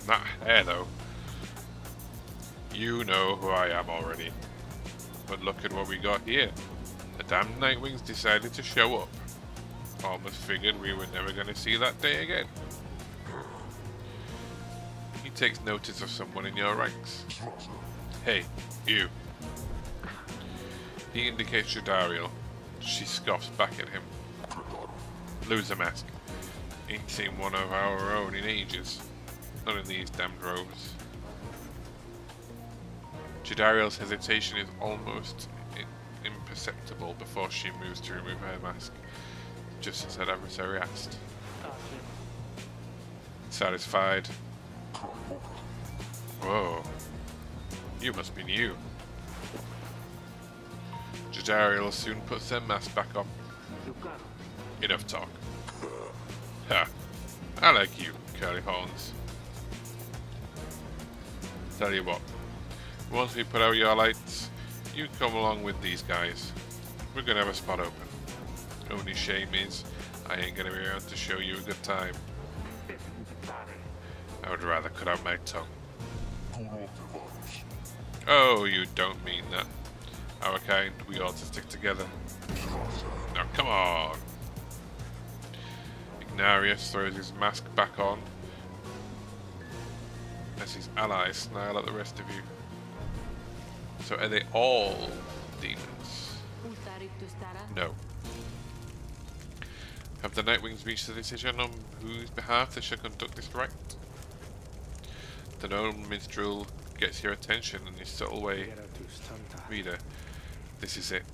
That hair, though. You know who I am already. But look at what we got here. The damn Nightwings decided to show up. Almost figured we were never going to see that day again. He takes notice of someone in your ranks. Hey, you. He indicates Jadariel. She scoffs back at him. Lose the mask. Ain't seen one of our own in ages. Not in these damned robes. Jadariel's hesitation is almost imperceptible before she moves to remove her mask, just as her adversary asked. Satisfied? Whoa. You must be new. Jadariel soon puts her mask back on. Enough talk. Ha. I like you, curly horns. Tell you what. Once we put out your lights, you come along with these guys. We're gonna have a spot open. Only shame is, I ain't gonna be around to show you a good time. I would rather cut out my tongue. Oh, you don't mean that. Our kind, we ought to stick together. Now come on! Ignarius throws his mask back on as his allies snarl at the rest of you. So are they all demons? No. Have the Nightwings reached a decision on whose behalf they shall conduct this rite? The gnome minstrel gets your attention in his subtle way. Reader, this is it.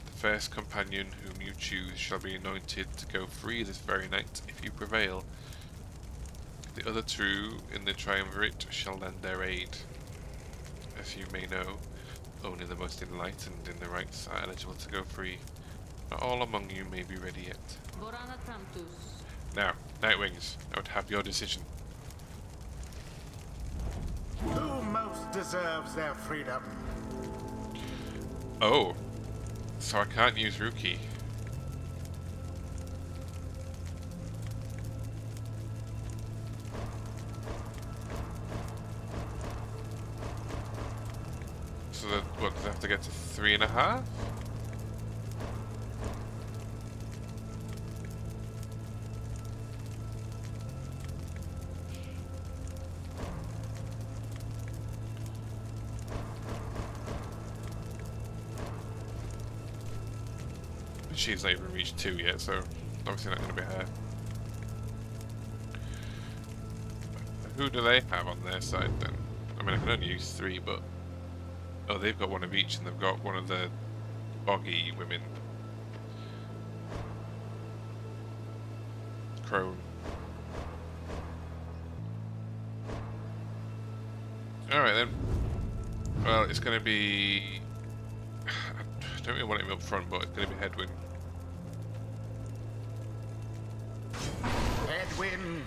The first companion whom you choose shall be anointed to go free this very night if you prevail. The other two in the triumvirate shall lend their aid. As you may know, only the most enlightened in the rites are eligible to go free. Not all among you may be ready yet. Now, Nightwings, I would have your decision. Who most deserves their freedom? Oh, so I can't use Ruki. So that, what, does it have to get to 3.5? she's not even reached 2 yet, so obviously not going to be her. Who do they have on their side then? I mean, I can only use 3, but... Oh, they've got one of each, and they've got one of the boggy women. Crone. Alright then. Well, it's going to be... I don't really want him up front, but it's going to be Headwind. Headwind.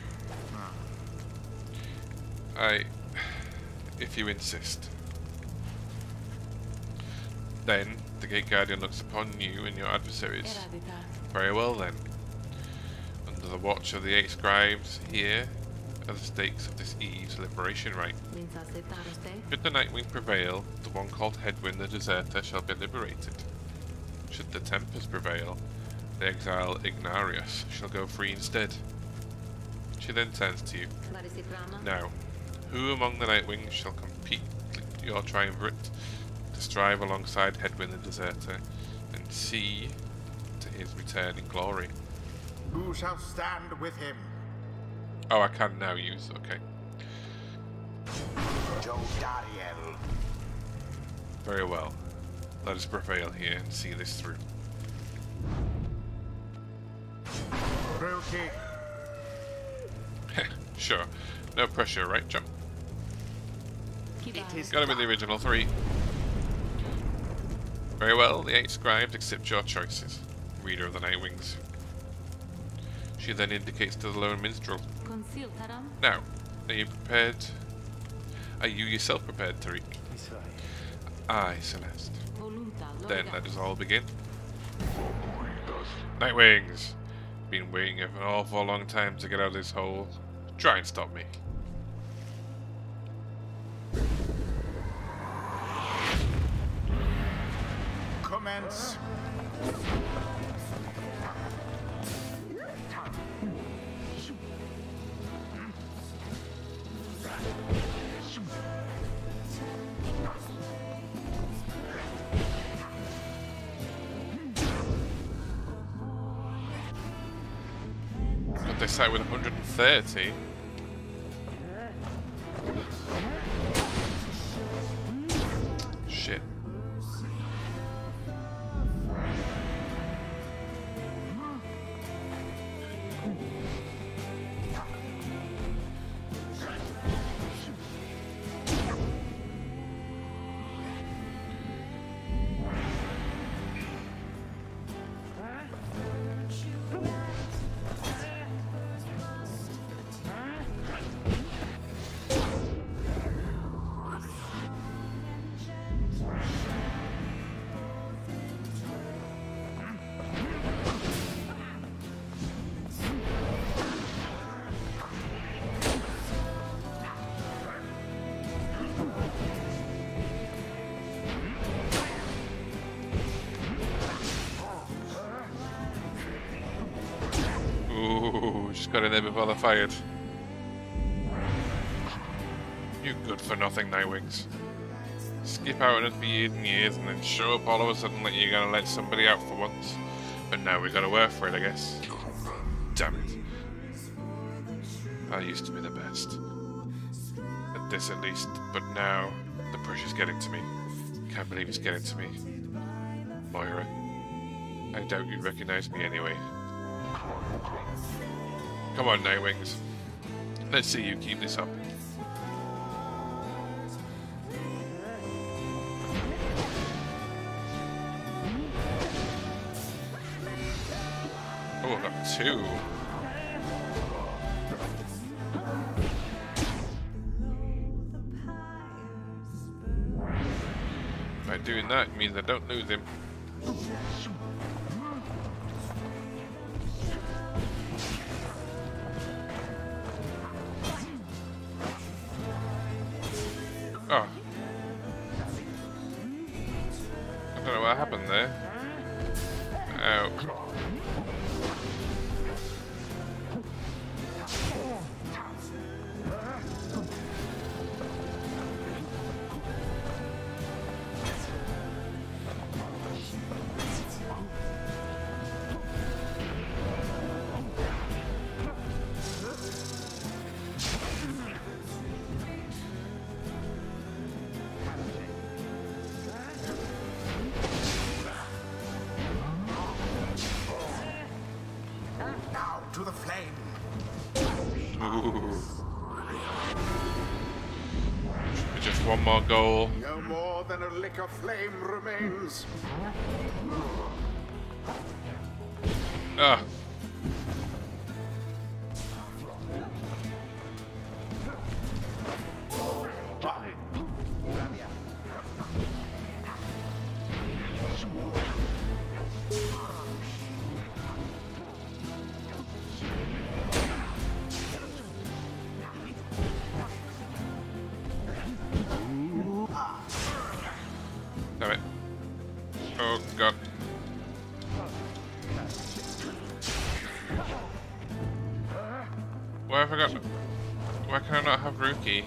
If you insist. Then, the Gate Guardian looks upon you and your adversaries. Very well then. Under the watch of the 8 scribes, here are the stakes of this Eve's liberation rite. Should the Nightwing prevail, the one called Headwind the Deserter shall be liberated. Should the Tempest prevail, the exile Ignarius shall go free instead. She then turns to you. Now, who among the Nightwings shall complete your triumvirate to strive alongside Headwind the Deserter and see to his return in glory? Who shall stand with him? Oh, I can now use, okay. Joe Dariel. Very well. Let us prevail here and see this through. Brookie. Sure. No pressure, right, Jump? It is Gotta be the original 3. Very well, the 8 scribes accept your choices, Reader of the Nightwings. She then indicates to the lone minstrel. Now, are you prepared? Are you yourself prepared, Tariq? Aye, Celeste. Then let us all begin. Nightwings! Been waiting an awful long time to get out of this hole. Try and stop me. Commence. But they start with 130. Shit. Just got in there before they're fired. You good for nothing, Nightwings. Skip out on us for years and years and then show up all of a sudden like you're gonna let somebody out for once. But now we gotta work for it, I guess. Damn it. I used to be the best. At this at least, but now the pressure's getting to me. Can't believe it's getting to me. Moira, I doubt you'd recognize me anyway. Come on, Nightwings. Let's see you keep this up. Oh, I've got 2. By doing that, it means I don't lose him. Oh. I don't know what happened there. Ow. Ooh. Just one more goal. No more than a lick of flame remains. Ah. Damn it. Oh god. Why have I got... Why can I not have Rookie?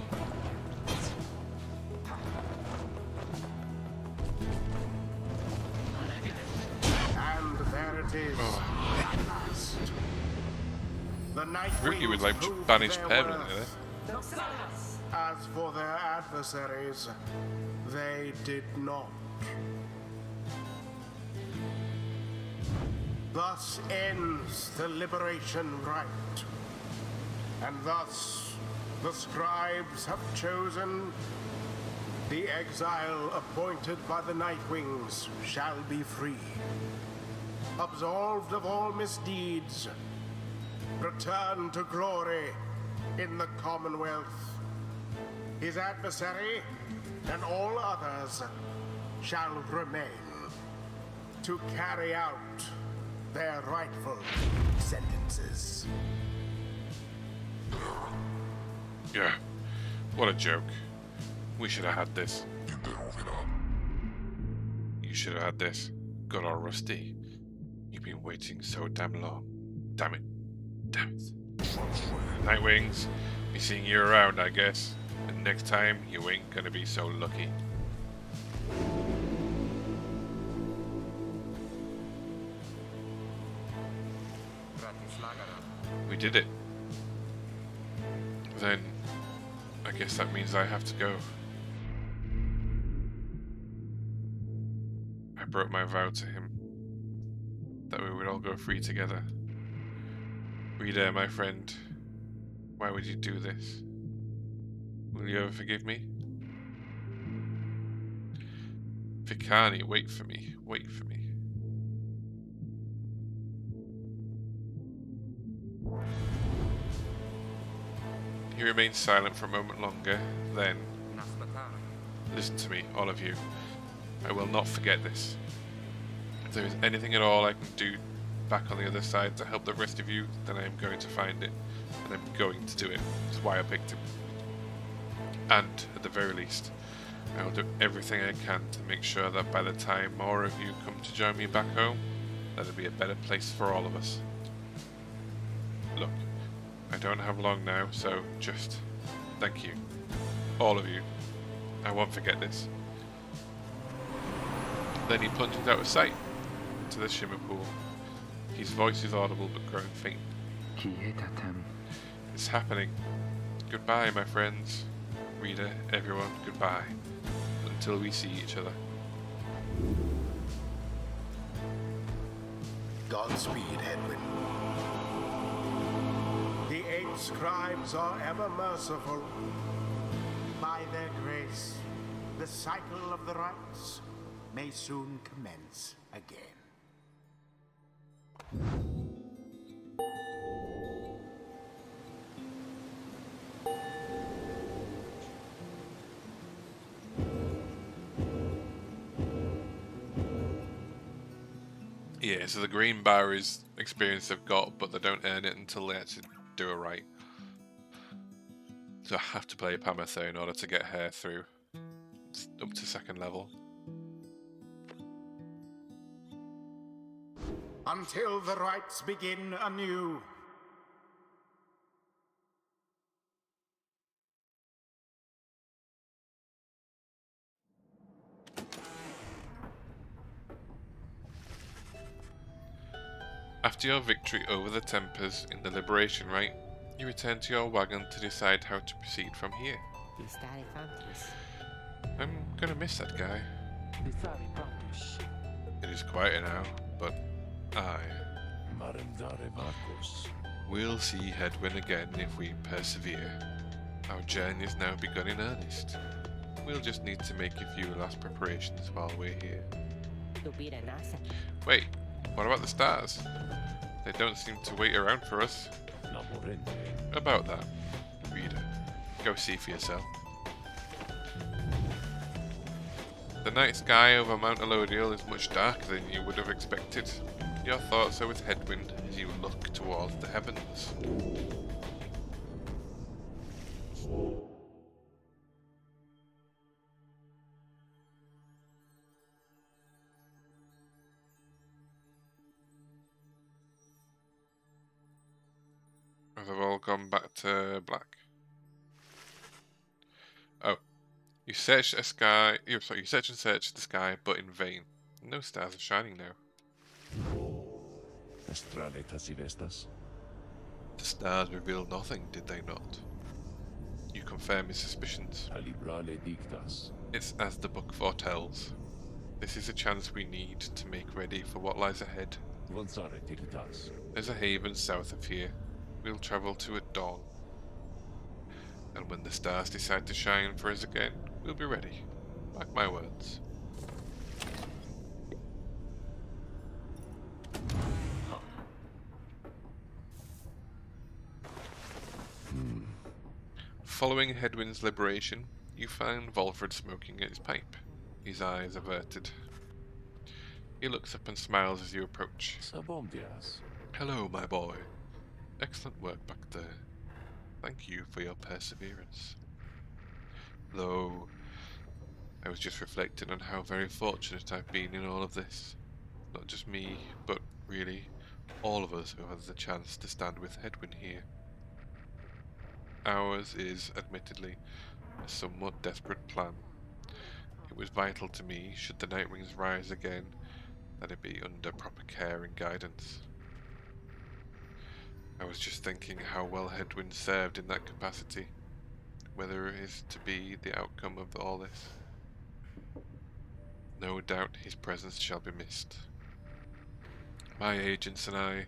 And there it is. At last. The Night Rookie would Wings like proved banish their permanently. worth. As for their adversaries, they did not. Thus ends the liberation rite. And thus the scribes have chosen the exile appointed by the Nightwings shall be free. Absolved of all misdeeds, return to glory in the Commonwealth. His adversary and all others shall remain to carry out their rightful sentences. Yeah. What a joke. We should have had this. You should have had this. Good old Rusty. You've been waiting so damn long. Damn it. Damn it. Nightwings, be seeing you around, I guess. And next time, you ain't gonna be so lucky. We did it. Then, I guess that means I have to go. I broke my vow to him, that we would all go free together. Reader, my friend, why would you do this? Will you ever forgive me? Vikani, wait for me, wait for me. He remained silent for a moment longer, then... Listen to me, all of you. I will not forget this. If there is anything at all I can do back on the other side to help the rest of you, then I am going to find it. And I'm going to do it. That's why I picked him. And, at the very least, I will do everything I can to make sure that by the time more of you come to join me back home, that it'll be a better place for all of us. Look. I don't have long now, so just thank you. All of you. I won't forget this. Then he plunges out of sight into the shimmer pool. His voice is audible but growing faint. It's happening. Goodbye, my friends. Reader, everyone, goodbye. Until we see each other. Godspeed, Edwin. The 8 scribes are ever merciful. By their grace, the cycle of the rites may soon commence again. Yeah, so the green bar is experience they've got, but they don't earn it until they actually do it right. So I have to play Pamatha in order to get her through up to 2nd level. Until the rites begin anew. After your victory over the Tempers in the Liberation Rite, you return to your wagon to decide how to proceed from here. I'm gonna miss that guy. It is quieter now, but I We'll see Hedwyn again if we persevere. Our journey has now begun in earnest. We'll just need to make a few last preparations while we're here. Wait, what about the stars? They don't seem to wait around for us. About that, reader, go see for yourself. The night sky over Mount Elodial is much darker than you would have expected. Your thoughts are with Hedwyn as you look towards the heavens. Have all gone back to black? Oh, you search a sky. You search and search the sky, but in vain. No stars are shining now. The stars revealed nothing, did they not? You confirm his suspicions. It's as the book foretells. This is a chance we need to make ready for what lies ahead. There's a haven south of here. We'll travel to at dawn. And when the stars decide to shine for us again, we'll be ready. Mark my words. Following Hedwyn's liberation, you find Volfred smoking at his pipe, his eyes averted. He looks up and smiles as you approach. Hello, my boy. Excellent work back there. Thank you for your perseverance. Though, I was just reflecting on how very fortunate I've been in all of this. Not just me, but really all of us who had the chance to stand with Hedwyn here. Ours is, admittedly, a somewhat desperate plan. It was vital to me, should the Nightwings rise again, that it be under proper care and guidance. I was just thinking how well Hedwyn served in that capacity, whether it is to be the outcome of all this. No doubt his presence shall be missed. My agents and I,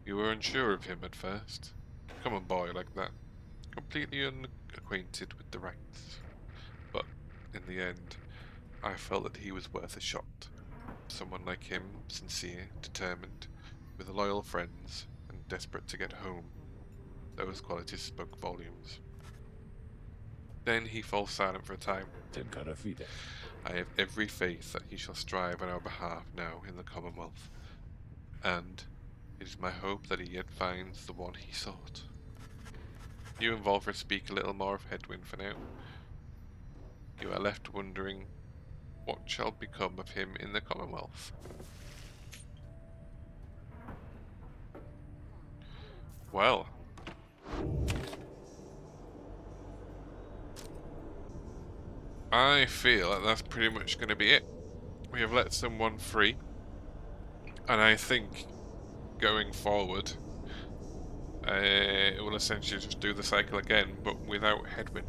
we were unsure of him at first. Common boy like that, completely unacquainted with the rights. But in the end, I felt that he was worth a shot. Someone like him, sincere, determined, with loyal friends, and desperate to get home. Those qualities spoke volumes. Then he falls silent for a time. I have every faith that he shall strive on our behalf now in the Commonwealth, and it is my hope that he yet finds the one he sought. You and Volfred speak a little more of Hedwyn for now. You are left wondering what shall become of him in the Commonwealth. Well, I feel that that's pretty much going to be it. We have let someone free, and I think going forward it will essentially just do the cycle again, but without Hedwyn.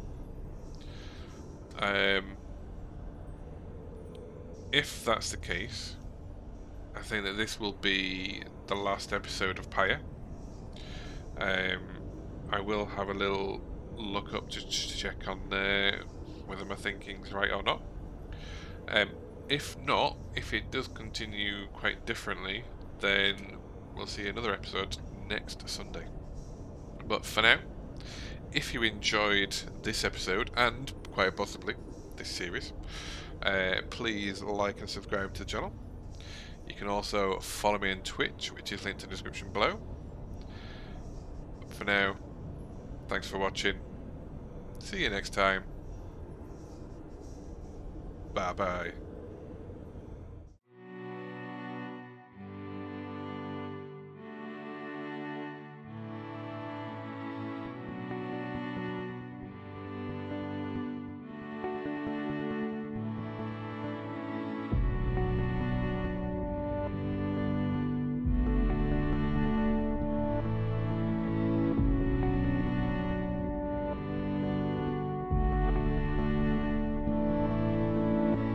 If that's the case, I think that this will be the last episode of Pyre. I will have a little look up to check on whether my thinking's right or not. If not, if it does continue quite differently, then we'll see another episode next Sunday. But for now, if you enjoyed this episode, and quite possibly this series, please like and subscribe to the channel. You can also follow me on Twitch, which is linked in the description below. But for now, thanks for watching. See you next time. Bye bye.